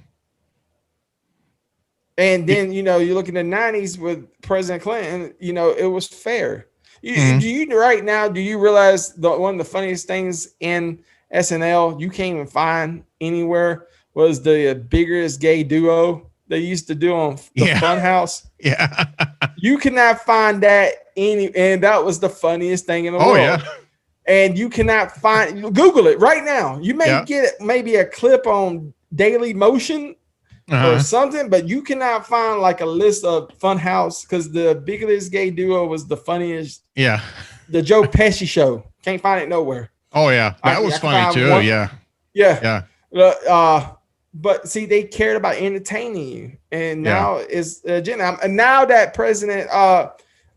And then, you know, you look in the 90s with President Clinton, you know, it was fair. Do you right now, do you realize one of the funniest things in SNL you can't even find anywhere was the biggest gay duo they used to do on the Funhouse? Yeah. You cannot find that and that was the funniest thing in the world. Yeah. And you cannot find, Google it right now. You may get maybe a clip on Daily Motion or something, but you cannot find like a list of Funhouse because the biggest gay duo was the funniest. Yeah. The Joe Pesci show. Can't find it nowhere. Oh yeah. That was funny too. Yeah. But see, they cared about entertaining you. And now it's agenda. And now that president, I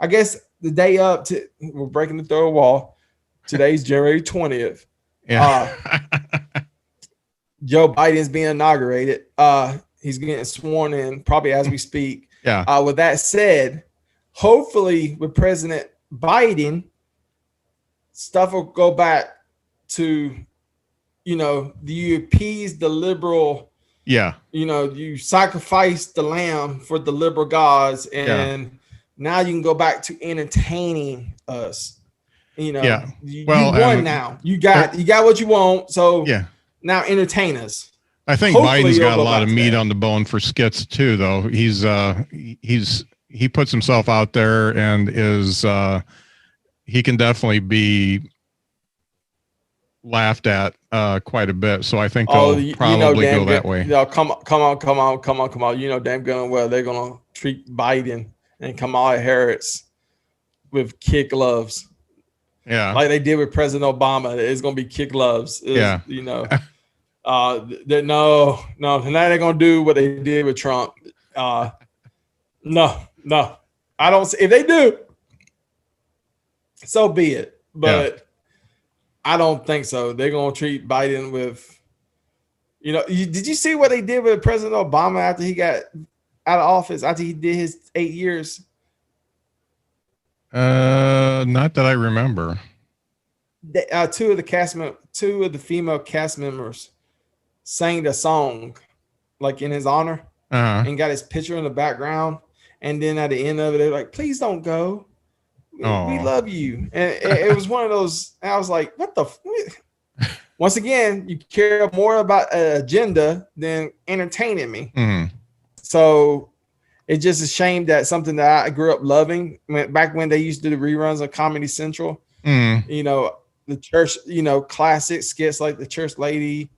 guess the day up to, we're breaking the third wall. Today's January 20th. Yeah. Joe Biden's being inaugurated. He's getting sworn in probably as we speak. Yeah. With that said, hopefully with President Biden, stuff will go back to, you know, you appease the liberal. Yeah. You know, you sacrifice the lamb for the liberal gods, and now you can go back to entertaining us. You know, you won now. You got what you want. So now entertain us. I think hopefully Biden's got a lot of meat on the bone for skits too, though. He puts himself out there and is he can definitely be laughed at quite a bit. So I think they'll probably go that way. Come on. You know damn good and well they're gonna treat Biden and Kamala Harris with kid gloves. Yeah, like they did with President Obama. It's gonna be kid gloves. You know. No, now they're gonna do what they did with Trump. No, I don't see. If they do, so be it. But I don't think so. They're gonna treat Biden with, you know. Did you see what they did with President Obama after he got out of office? After he did his 8 years? Not that I remember. Two of the female cast members sang the song like in his honor and got his picture in the background. And then at the end of it, they're like, please don't go. We love you. And it was one of those, I was like, what the? Once again, you care more about an agenda than entertaining me. Mm-hmm. So it's just a shame that something that I grew up loving back when they used to do the reruns of Comedy Central, you know, the church, you know, classic skits like the church lady,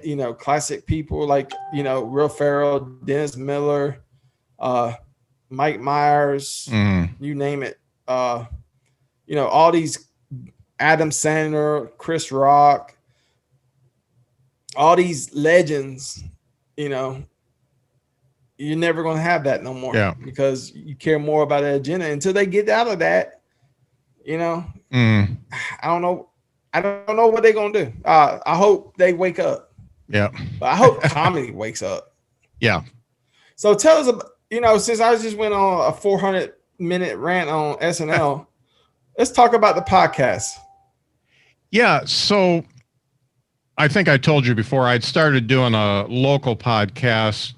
you know, classic people like, you know, Will Ferrell, Dennis Miller, Mike Myers, you name it. All these Adam Sandler, Chris Rock, all these legends, you're never going to have that no more because you care more about the agenda until they get out of that. I don't know. I don't know what they're going to do. I hope they wake up. Yeah. But I hope comedy wakes up. Yeah. So tell us about, since I just went on a 400-minute rant on SNL, let's talk about the podcast. Yeah. So I think I told you before, I'd started doing a local podcast,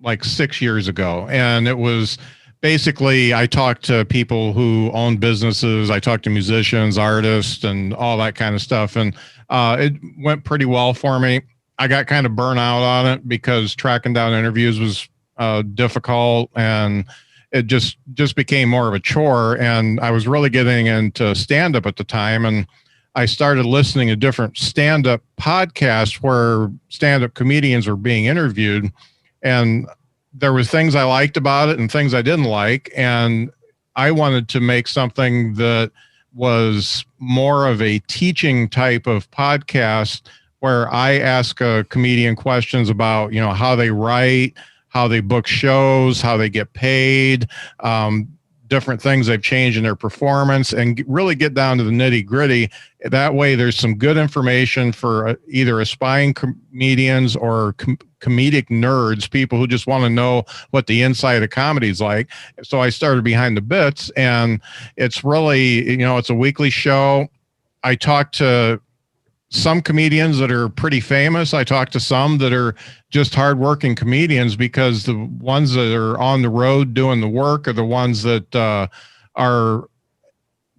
like 6 years ago. And it was basically, I talked to people who own businesses. I talked to musicians, artists, and all that kind of stuff. And it went pretty well for me. I got kind of burnt out on it because tracking down interviews was difficult, and it just became more of a chore. And I was really getting into stand-up at the time, and I started listening to different stand-up podcasts where stand-up comedians were being interviewed, and there were things I liked about it and things I didn't like, and I wanted to make something that was more of a teaching type of podcast where I ask a comedian questions about, how they write, how they book shows, how they get paid, different things they've changed in their performance, and really get down to the nitty gritty. That way there's some good information for either aspiring comedians or comedic nerds, people who just want to know what the inside of comedy is like. So I started Behind the Bits, and it's really, it's a weekly show. I talk to some comedians that are pretty famous. I talk to some that are just hardworking comedians, because the ones that are on the road doing the work are the ones that are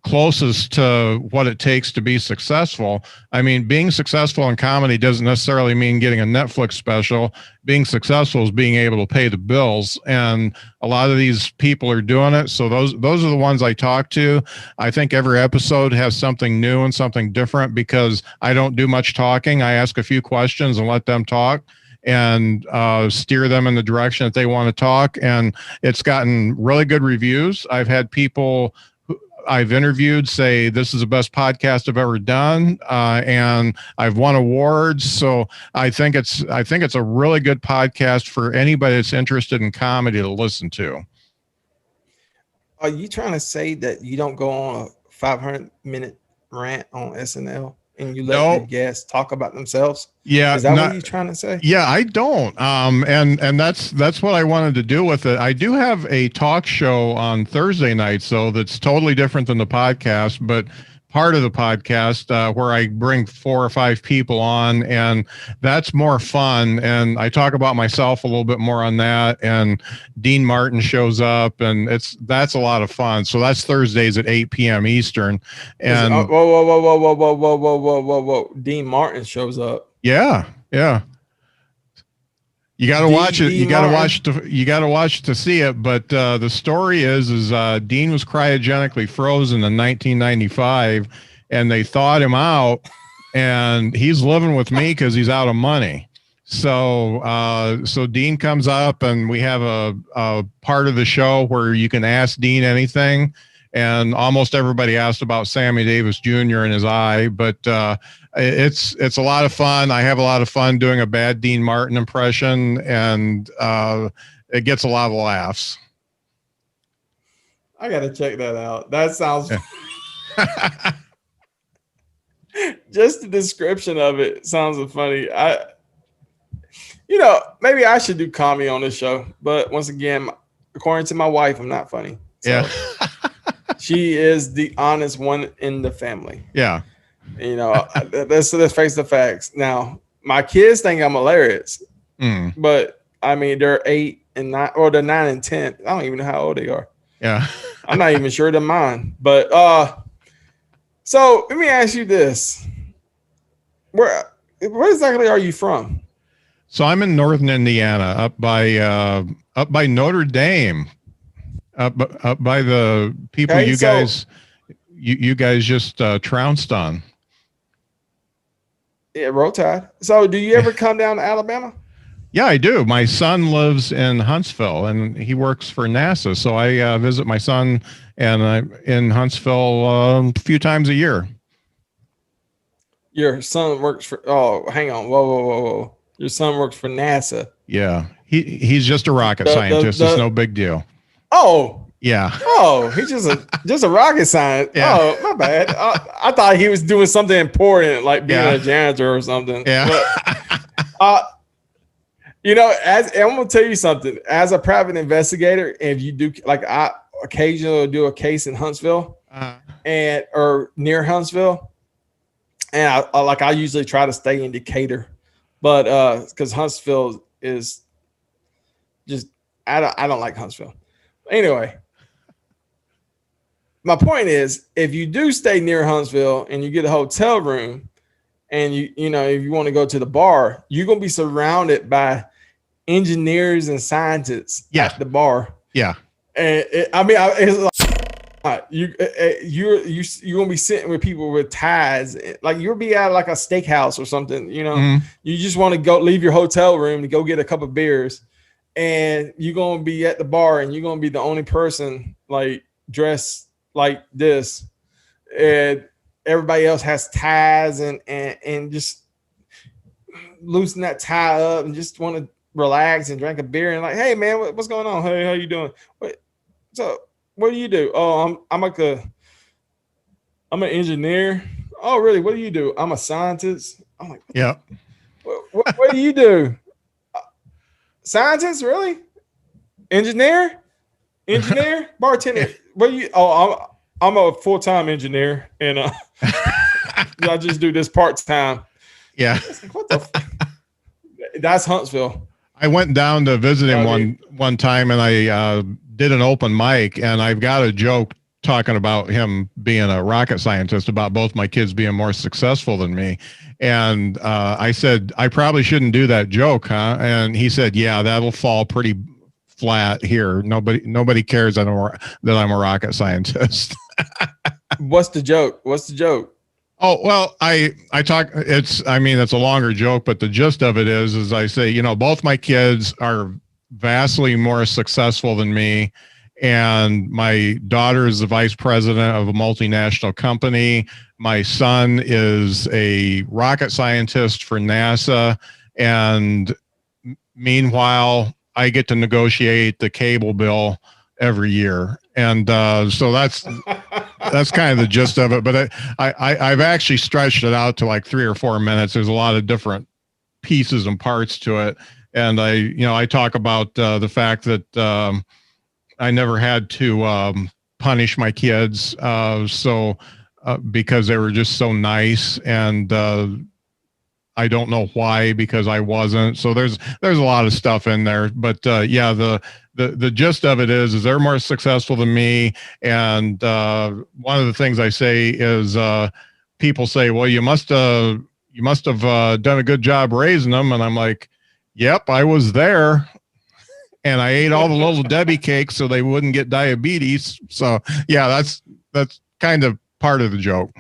closest to what it takes to be successful. I mean, being successful in comedy doesn't necessarily mean getting a Netflix special. Being successful is being able to pay the bills. And a lot of these people are doing it. So those are the ones I talk to. I think every episode has something new and something different because I don't do much talking. I ask a few questions and let them talk and steer them in the direction that they want to talk. And it's gotten really good reviews. I've had people I've interviewed say this is the best podcast I've ever done, and I've won awards. So I think it's a really good podcast for anybody that's interested in comedy to listen to. Are you trying to say that you don't go on a 500-minute rant on SNL and you let the guests talk about themselves? Yeah. Is that what you're trying to say? Yeah, I don't. And that's what I wanted to do with it. I do have a talk show on Thursday nights, though, that's totally different than the podcast, but part of the podcast where I bring 4 or 5 people on, and that's more fun. And I talk about myself a little bit more on that. And Dean Martin shows up, and that's a lot of fun. So that's Thursdays at 8 p.m. Eastern. And whoa. Dean Martin shows up. Yeah. You got to watch it. You got to watch to see it. But the story is Dean was cryogenically frozen in 1995, and they thawed him out, and he's living with me because he's out of money. So Dean comes up, and we have a part of the show where you can ask Dean anything. And almost everybody asked about Sammy Davis Jr. and his eye, but it's a lot of fun. I have a lot of fun doing a bad Dean Martin impression, and it gets a lot of laughs. I got to check that out. That sounds just the description of it sounds funny. Maybe I should do comedy on this show, but once again, according to my wife, I'm not funny. So. Yeah. She is the honest one in the family. Yeah. Let's face the facts. Now, my kids think I'm hilarious, but I mean, they're 8 and 9, or they're 9 and 10. I don't even know how old they are. Yeah. I'm not even sure they're mine. But so let me ask you this: where exactly are you from? So I'm in northern Indiana, up by Notre Dame. Up by the people you guys just trounced on. Yeah, Roll Tide. So do you ever come down to Alabama? Yeah, I do. My son lives in Huntsville, and he works for NASA. So I visit my son, and I'm in Huntsville a few times a year. Your son works for. Oh, hang on. Whoa, whoa, whoa, whoa. Your son works for NASA. Yeah, he's just a rocket scientist. It's no big deal. Oh. Yeah. Oh, he's just a rocket scientist. Yeah. Oh, my bad. I thought he was doing something important, like being a janitor or something. Yeah. But, I'm gonna tell you something. As a private investigator, if you do, like, I occasionally do a case in Huntsville or near Huntsville, and I usually try to stay in Decatur, but because Huntsville is just I don't like Huntsville. Anyway. My point is, if you do stay near Huntsville and you get a hotel room and if you want to go to the bar, you're going to be surrounded by engineers and scientists at the bar. Yeah. And it's like you're going to be sitting with people with ties. Like you'll be at like a steakhouse or something, You just want to leave your hotel room to go get a couple of beers, and you're going to be at the bar and you're going to be the only person like dressed like this, and everybody else has ties and just loosen that tie up and just want to relax and drink a beer and like, hey man, what's going on? Hey, how you doing? So what do you do? Oh, I'm an engineer. Oh, really? What do you do? I'm a scientist. I'm like, yeah. What do you do? Scientist, really? Engineer, bartender. What do you? Oh, I'm a full-time engineer, and I just do this part-time. Yeah. Like, what the? That's Huntsville. I went down to visit him one time, and I did an open mic, and I've got a joke talking about him being a rocket scientist, about both my kids being more successful than me. And I said, I probably shouldn't do that joke, huh? And he said, yeah, that'll fall pretty flat here. Nobody cares that I'm a rocket scientist. What's the joke? Oh, well, it's a longer joke, but the gist of it is I say, both my kids are vastly more successful than me. And my daughter is the vice president of a multinational company. My son is a rocket scientist for NASA. And meanwhile, I get to negotiate the cable bill every year. And so that's kind of the gist of it. But I've actually stretched it out to like 3 or 4 minutes. There's a lot of different pieces and parts to it. And I talk about the fact that I never had to punish my kids because they were just so nice, and I don't know why, because I wasn't. So there's a lot of stuff in there, but yeah, the gist of it is they're more successful than me. And one of the things I say is people say, well, you must have done a good job raising them, and I'm like, yep, I was there. And I ate all the little Debbie cakes so they wouldn't get diabetes. So yeah, that's kind of part of the joke.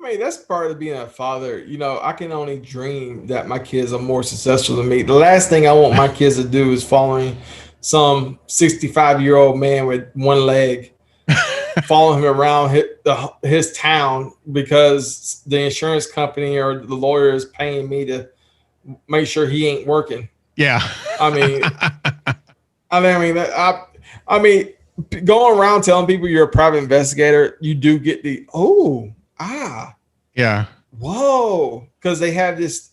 I mean, that's part of being a father. I can only dream that my kids are more successful than me. The last thing I want my kids to do is following some 65-year-old man with one leg, following him around his town because the insurance company or the lawyer is paying me to make sure he ain't working. Yeah. I mean, going around telling people you're a private investigator, you do get the yeah, whoa, because they have this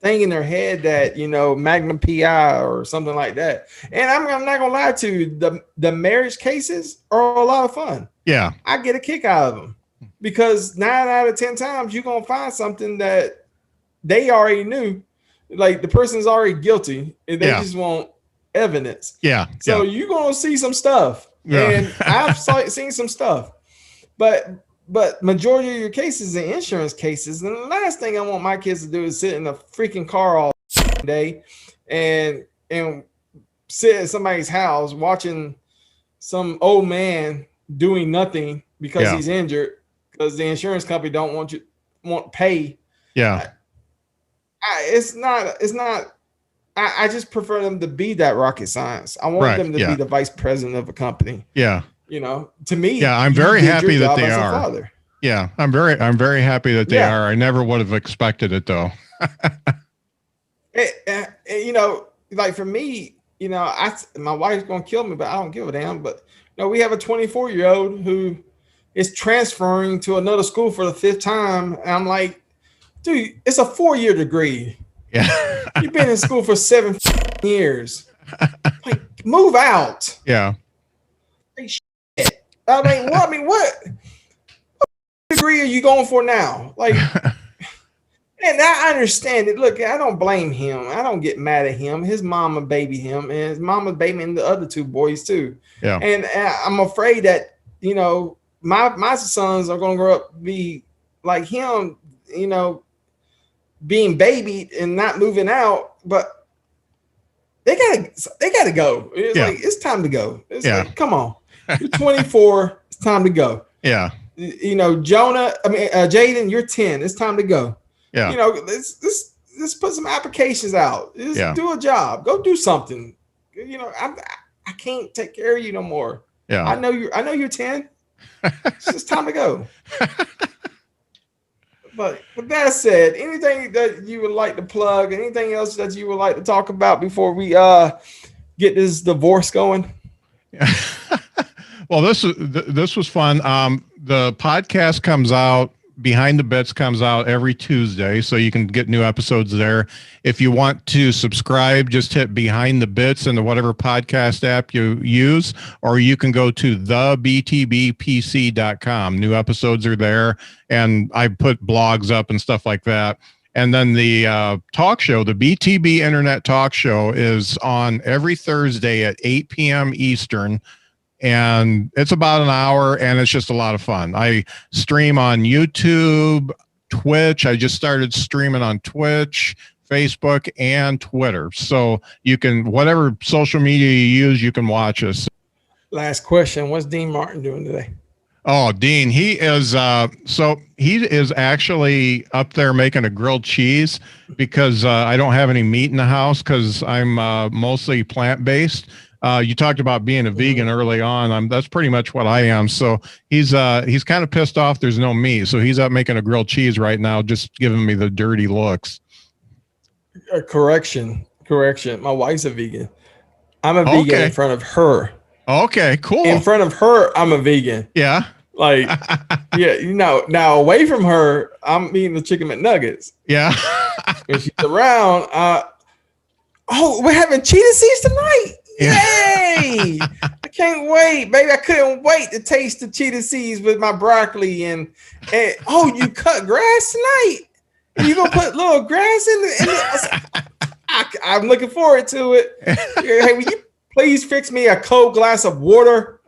thing in their head that Magnum PI or something like that. And I'm not gonna lie to you, the marriage cases are a lot of fun. Yeah, I get a kick out of them because 9 out of 10 times you're gonna find something that they already knew. Like the person's already guilty and they just want evidence. Yeah. So you're going to see some stuff. Yeah. And I've seen some stuff. But majority of your cases are insurance cases. And the last thing I want my kids to do is sit in a freaking car all day and sit at somebody's house watching some old man doing nothing because he's injured because the insurance company don't want to pay. Yeah. It's not. I just prefer them to be that rocket science. I want them to be the vice president of a company. Yeah. To me. Yeah, I'm very happy that they are. Father. Yeah, I'm very happy that they are. I never would have expected it though. Like for me, my wife's gonna kill me, but I don't give a damn. But we have a 24-year-old who is transferring to another school for the 5th time, and I'm like, dude, it's a 4-year degree. Yeah, you've been in school for 7 years. Like, move out. Yeah. Like, shit. What degree are you going for now? Like, and I understand it. Look, I don't blame him. I don't get mad at him. His mama baby him, and his mama babying the other 2 boys too. Yeah. And I'm afraid that my sons are going to grow up be like him. Being babied and not moving out, but they gotta go. It's like it's time to go. It's like, come on, you're 24. It's time to go. Yeah. Jonah. Jaden, you're 10. It's time to go. Yeah. Let's put some applications out. Just do a job. Go do something. I can't take care of you no more. Yeah. I know you're 10. It's time to go. But with that said, anything that you would like to plug, anything else that you would like to talk about before we get this divorce going? Well, this was fun. The podcast comes out, Behind the Bits comes out every Tuesday, so you can get new episodes there. If you want to subscribe, just hit Behind the Bits into whatever podcast app you use, or you can go to thebtbpc.com. New episodes are there, and I put blogs up and stuff like that. And then the talk show, the BTB Internet Talk Show, is on every Thursday at 8 p.m. Eastern. And it's about an hour, and it's just a lot of fun. I stream on YouTube, Twitch. I just started streaming on Twitch, Facebook, and Twitter. So you can, whatever social media you use, you can watch us. Last question. What's Dean Martin doing today? Oh, Dean, he is actually up there making a grilled cheese because I don't have any meat in the house because I'm mostly plant-based. You talked about being a vegan early on. That's pretty much what I am. So he's kind of pissed off there's no meat. So he's up making a grilled cheese right now, just giving me the dirty looks. Correction. My wife's a vegan. I'm a vegan in front of her. Okay, cool. In front of her, I'm a vegan. Yeah. Like, now away from her, I'm eating the chicken McNuggets. Yeah. When she's around, we're having chia seeds tonight. Yay! I can't wait, baby. I couldn't wait to taste the chia seeds with my broccoli and you cut grass tonight? You gonna put little grass in the I'm looking forward to it. Hey, will you please fix me a cold glass of water?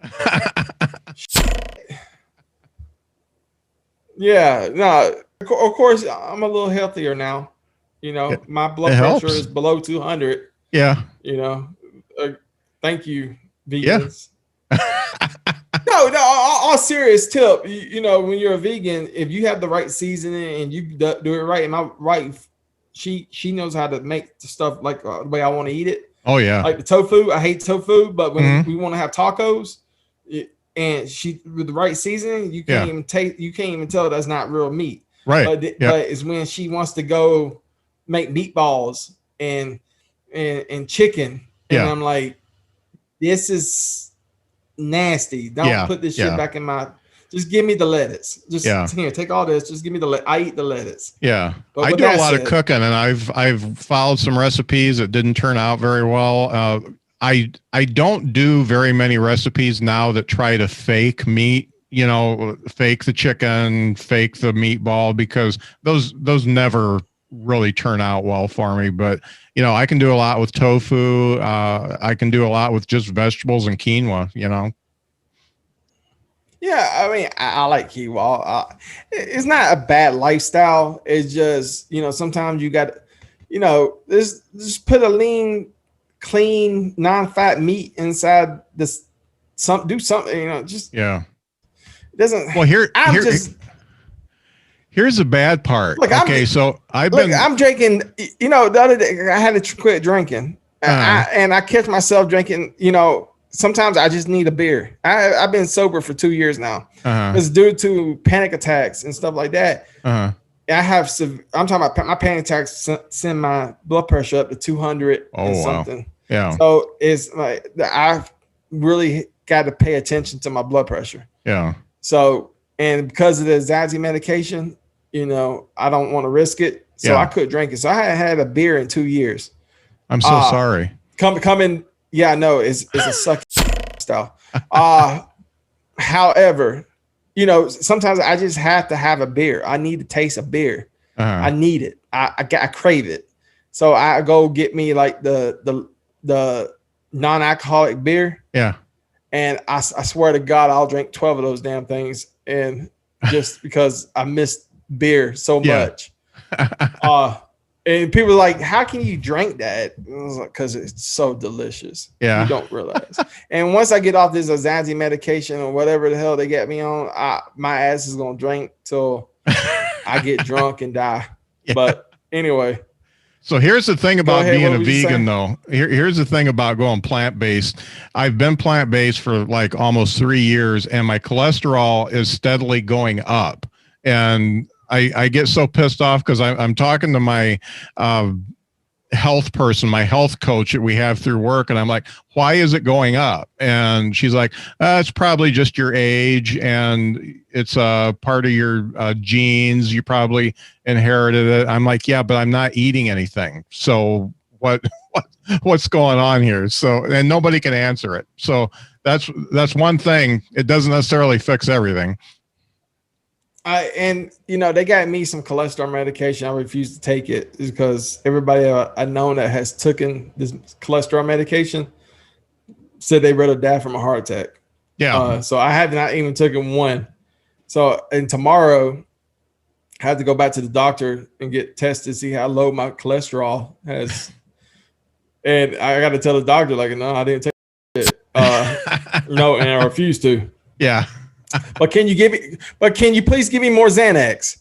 Yeah, no. Of course, I'm a little healthier now. My blood pressure is below 200. Yeah. Thank you, vegans. Yeah. No, all serious tip. When you're a vegan, if you have the right seasoning and you do it right, and my wife, she knows how to make the stuff like the way I want to eat it. Oh yeah. Like the tofu, I hate tofu, but when we want to have tacos, and she with the right seasoning, you can't even taste. You can't even tell that's not real meat. Right. But it's when she wants to go make meatballs and chicken, and I'm like, this is nasty. Don't put this shit back in my. Just give me the lettuce. Just here, take all this. Just give me the lettuce. I eat the lettuce. Yeah, I do a lot of cooking, and I've followed some recipes that didn't turn out very well. I don't do very many recipes now that try to fake meat. Fake the chicken, fake the meatball, because those never really turn out well for me. But I can do a lot with tofu. I can do a lot with just vegetables and quinoa. Yeah, I mean, I like quinoa. It's not a bad lifestyle. It's just sometimes you got just put a lean, clean, non-fat meat inside this. Do something. Just it doesn't. Well, Here's the bad part. Look, so I'm drinking, the other day I had to quit drinking. And I catch myself drinking, sometimes I just need a beer. I've been sober for 2 years now. It's due to panic attacks and stuff like that. I'm talking about my panic attacks send my blood pressure up to 200 and something. Wow. Yeah. So it's like I've really got to pay attention to my blood pressure. Yeah. So, and because of the Zazie medication, I don't want to risk it. So I couldn't drink it. So I hadn't had a beer in 2 years. I'm so sorry. Coming. Yeah, I know it's a sucky style. However, sometimes I just have to have a beer. I need to taste a beer. I need it. I crave it. So I go get me like the non-alcoholic beer. Yeah. And I swear to God, I'll drink 12 of those damn things. And just because I miss beer so much. And people are like, how can you drink that? Because it's so delicious. Yeah. You don't realize. And once I get off this Zazie medication or whatever the hell they get me on, my ass is going to drink till I get drunk and die. Yeah. But anyway. So here's the thing about being a vegan, though. Here's the thing about going plant-based. I've been plant-based for like almost 3 years, and my cholesterol is steadily going up. And I get so pissed off because I'm talking to my health person, my health coach that we have through work. And I'm like, why is it going up? And she's like, it's probably just your age and it's a part of your genes. You probably inherited it. I'm like, yeah, but I'm not eating anything. So what's going on here? So, and nobody can answer it. So that's one thing. It doesn't necessarily fix everything. They got me some cholesterol medication. I refuse to take it because everybody I know that has taken this cholesterol medication said they'd rather die from a heart attack. Yeah. So I have not even taken one. So, and tomorrow I have to go back to the doctor and get tested, see how low my cholesterol has. And I got to tell the doctor, like, no, I didn't take it. No, and I refuse to. Yeah. But can you please give me more Xanax?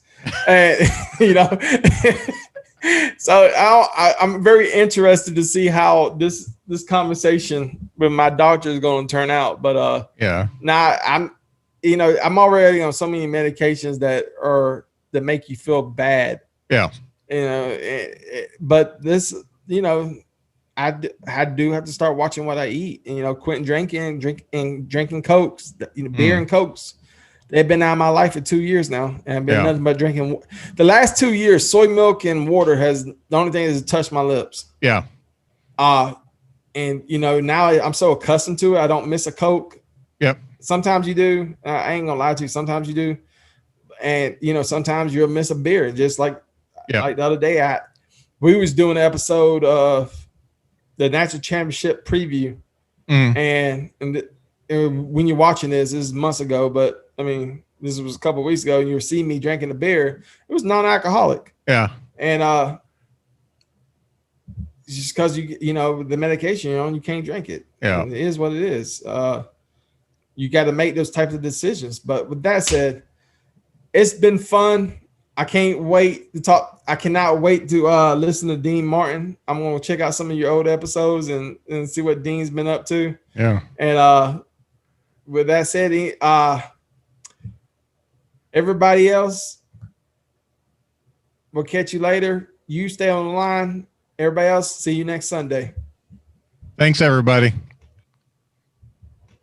So I'm very interested to see how this conversation with my doctor is going to turn out. But now I'm already on so many medications that make you feel bad. Yeah. But this, I do have to start watching what I eat and, quitting drinking Cokes, beer and Cokes. They've been out of my life for 2 years now. And I've been nothing but drinking. The last 2 years, soy milk and water the only thing that's touched my lips. Yeah. And now I'm so accustomed to it. I don't miss a Coke. Yep. Sometimes you do. I ain't gonna lie to you. Sometimes you do. And, sometimes you'll miss a beer. Just like the other day, we was doing an episode of the National Championship preview. And when you're watching this is months ago, but I mean, this was a couple of weeks ago and you were seeing me drinking the beer. It was non-alcoholic. Yeah. And just because the medication you're on, you can't drink it. Yeah. It is what it is. You got to make those types of decisions. But with that said, it's been fun. I can't wait to talk. I cannot wait to listen to Dean Martin. I'm going to check out some of your old episodes and see what Dean's been up to. Yeah. And with that said, everybody else, we'll catch you later. You stay on the line. Everybody else, see you next Sunday. Thanks, everybody.